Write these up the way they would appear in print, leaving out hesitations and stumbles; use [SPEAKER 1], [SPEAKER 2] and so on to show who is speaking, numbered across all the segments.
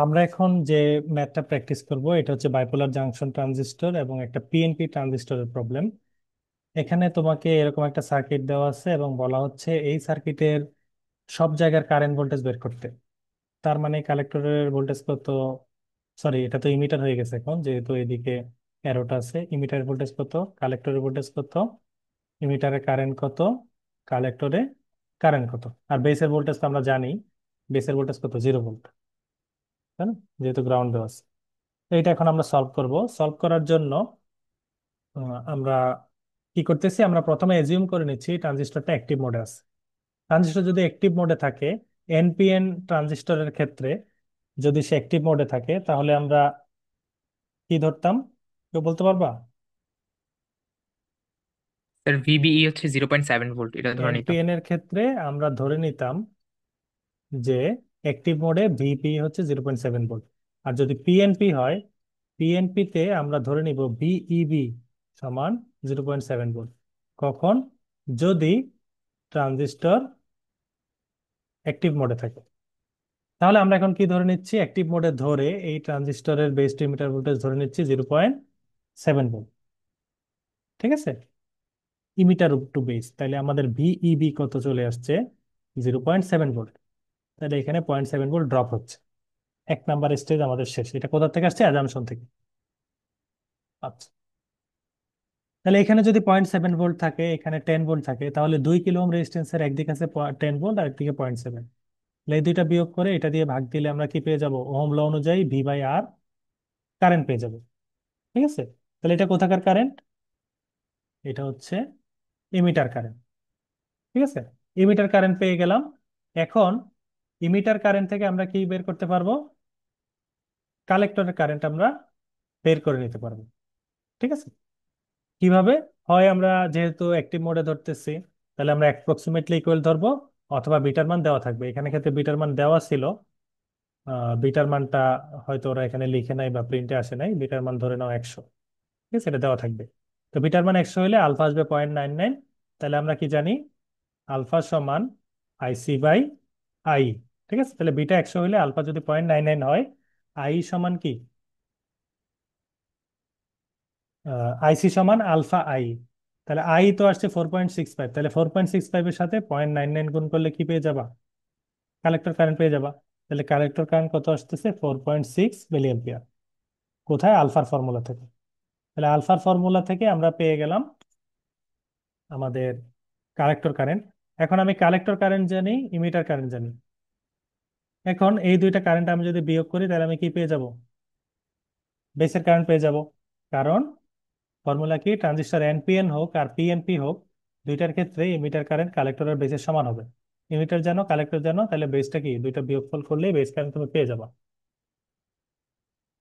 [SPEAKER 1] আমরা এখন যে ম্যাথটা প্র্যাকটিস করব এটা হচ্ছে বাইপোলার জাংশন ট্রানজিস্টর এবং একটা পিএনপি ট্রানজিস্টরের প্রবলেম। এখানে তোমাকে এরকম একটা সার্কিট দেওয়া আছে এবং বলা হচ্ছে এই সার্কিটের সব জায়গার কারেন্ট ভোল্টেজ বের করতে। তার মানে কালেক্টরের ভোল্টেজ কত, সরি এটা তো ইমিটার হয়ে গেছে এখন যেহেতু এদিকে অ্যারোটা আছে। ইমিটারের ভোল্টেজ কত, কালেক্টরের ভোল্টেজ কত, ইমিটারে কারেন্ট কত, কালেক্টরে কারেন্ট কত। আর বেসের ভোল্টেজ তো আমরা জানি, বেসের ভোল্টেজ কত, 0 ভোল্ট, তাই না? যেহেতু গ্রাউন্ড দেওয়া আছে। তো এটা এখন আমরা সলভ করব। সলভ করার জন্য আমরা কি করতেছি, আমরা প্রথমে এজিউম করে নিচ্ছি ট্রানজিস্টরটা অ্যাক্টিভ মোডে আছে। ট্রানজিস্টর যদি অ্যাক্টিভ মোডে থাকে, এনপিএন ট্রানজিস্টরের ক্ষেত্রে যদি সে অ্যাক্টিভ মোডে থাকে তাহলে আমরা কি ধরতাম, কেউ বলতে পারবা?
[SPEAKER 2] স্যার ভিবিই হচ্ছে 0.7 ভোল্ট, এটা ধরে নিতাম।
[SPEAKER 1] এনপিএন এর ক্ষেত্রে আমরা ধরে নিতাম যে অ্যাক্টিভ মোডে ভিপি হচ্ছে 0.7 ভোল্ট। আর যদি পিএনপি হয়, পিএনপি তে আমরা ধরে নিব ভিইবি সমান 0.7 ভোল্ট। কখন? যদি ট্রানজিস্টর অ্যাক্টিভ মোডে থাকে। তাহলে আমরা এখন কি ধরে নিচ্ছি, অ্যাক্টিভ মোডে ধরে এই ট্রানজিস্টরের বেস টু ইমিটার ভোল্টেজ ধরে নিচ্ছি 0.7 ভোল্ট। ঠিক আছে, ইমিটার টু বেস, তাহলে আমাদের ভিইবি কত চলে আসছে, 0.7 ভোল্ট। তাহলে এখানে 0.7 ভোল্ট ড্রপ হচ্ছে। এক নাম্বার স্টেজ আমাদের শেষ। এটা কোথা থেকে আসছে? অ্যাজাম্পশন থেকে। আচ্ছা, তাহলে এখানে যদি 0.7 ভোল্ট থাকে, এখানে 10 ভোল্ট থাকে, তাহলে 2 কিলো ওহম রেজিস্ট্যান্সের একদিকে আছে 10 ভোল্ট আর একদিকে 0.7। তাহলে এই দুইটা বিয়োগ করে এটা দিয়ে ভাগ দিলে আমরা কি পেয়ে যাব, ওহম ল অনুযায়ী ভি বাই আর কারেন্ট পেয়ে যাব। ঠিক আছে, তাহলে এটা কোথাকার কারেন্ট? এটা হচ্ছে ইমিটার কারেন্ট। ঠিক আছে, ইমিটার কারেন্ট পেয়ে গেলাম। এখন ইমিটার কারেন্ট থেকে আমরা কি বের করতে পারবো, কালেক্টরের কারেন্ট আমরা বের করে নিতে পারবো। ঠিক আছে, কিভাবে? হয় আমরা যেহেতু অ্যাক্টিভ মোডে ধরতেছি, তাহলে আমরা অ্যাপ্রক্সিমেটলি ইকুয়াল ধরবো, অথবা বিটার মান দেওয়া থাকবে। এখানে ক্ষেত্রে বিটার মান দেওয়া ছিল, বিটার মানটা হয়তো ওরা এখানে লিখে নাই বা প্রিন্টে আসে নাই। বিটার মান ধরে নাও 100। ঠিক আছে, এটা দেওয়া থাকবে। তো বিটার মান 100 হলে আলফা আসবে 0.99। তাহলে আমরা কি জানি, আলফা সমান আইসি বাই আই। ঠিক আছে, তাহলে বিটা 100 হলে আলফা যদি 0.99 হয়, আই সমান কি, আইসি সমান আলফা আই। তাহলে আই তো আসছে 4.65, তাহলে 4.65-এর সাথে 0.99 গুণ করলে কি পেয়ে যাবা, কালেক্টর কারেন্ট পেয়ে যাবা। তাহলে কালেক্টর কারেন্ট কত আসতেছে, 4.6 মিলি অ্যাম্পিয়ার। কোথায়? আলফার ফর্মুলা থেকে। তাহলে আলফার ফর্মুলা থেকে আমরা পেয়ে গেলাম আমাদের কালেক্টর কারেন্ট। এখন আমি কালেক্টর কারেন্ট জানি, ইমিটার কারেন্ট জানি। এখন এই দুইটা কারেন্ট আমি যদি বিয়োগ করি তাহলে আমি কি পেয়ে যাব, বেসের কারেন্ট পেয়ে যাব। কারণ ফর্মুলা কি, ট্রানজিস্টর এনপিএন হোক আর পিএনপি হোক, দুইটার ক্ষেত্রে ইমিটার কারেন্ট কালেক্টর আর বেসের সমান হবে। ইমিটার জানো, কালেক্টর জানো, তাহলে বেসটা কি, দুইটা বিয়োগফল করলেই বেস কারেন্ট তুমি পেয়ে যাবা।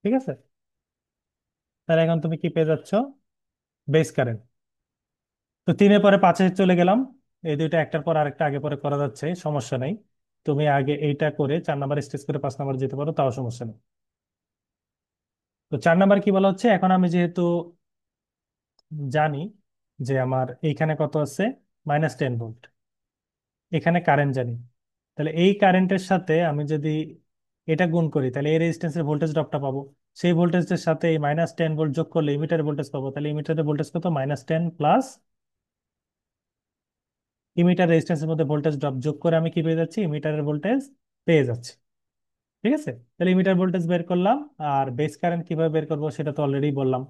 [SPEAKER 1] ঠিক আছে, তাহলে এখন তুমি কি পেয়ে যাচ্ছ, বেস কারেন্ট। তো 3-এর পরে 5-এ চলে গেলাম। এই দুইটা একটার পর আরেকটা আগে পরে করা যাচ্ছে, সমস্যা নেই। তুমি আগে এইটা করে 4 নাম্বার স্টেজ করে 5 নাম্বার যেতে পারো, তাও সমস্যা নেই। তো 4 নাম্বার কি বলা হচ্ছে, এখন আমি যেহেতু জানি যে আমার এইখানে কত আছে, -10 ভোল্ট, এখানে কারেন্ট জানি, তাহলে এই কারেন্টের সাথে আমি যদি এটা গুণ করি তাহলে এই রেজিস্ট্যান্সের ভোল্টেজ ড্রপটা পাবো। সেই ভোল্টেজের সাথে এই -10 ভোল্ট যোগ করলে ইমিটারের ভোল্টেজ পাবো। তাহলে ইমিটারের ভোল্টেজ কত, -10 প্লাস ইমিটার রেজিস্ট্যান্সের মধ্যে ভোল্টেজ ড্রপ যোগ করে আমি কি পেয়ে যাচ্ছি, ইমিটারের ভোল্টেজ পেয়ে যাচ্ছি। ঠিক আছে, তাহলে ইমিটার ভোল্টেজ বের করলাম। আর বেস কারেন্ট কিভাবে বের করবো সেটা তো অলরেডি বললাম,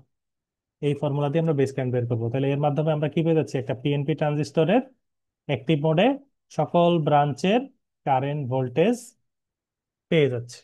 [SPEAKER 1] এই ফর্মুলা দিয়ে আমরা বেস কারেন্ট বের করবো। তাহলে এর মাধ্যমে আমরা কি পেয়ে যাচ্ছি, একটা পিএনপি ট্রানজিস্টরের অ্যাক্টিভ মোডে সকল ব্রাঞ্চের কারেন্ট ভোল্টেজ পেয়ে যাচ্ছে।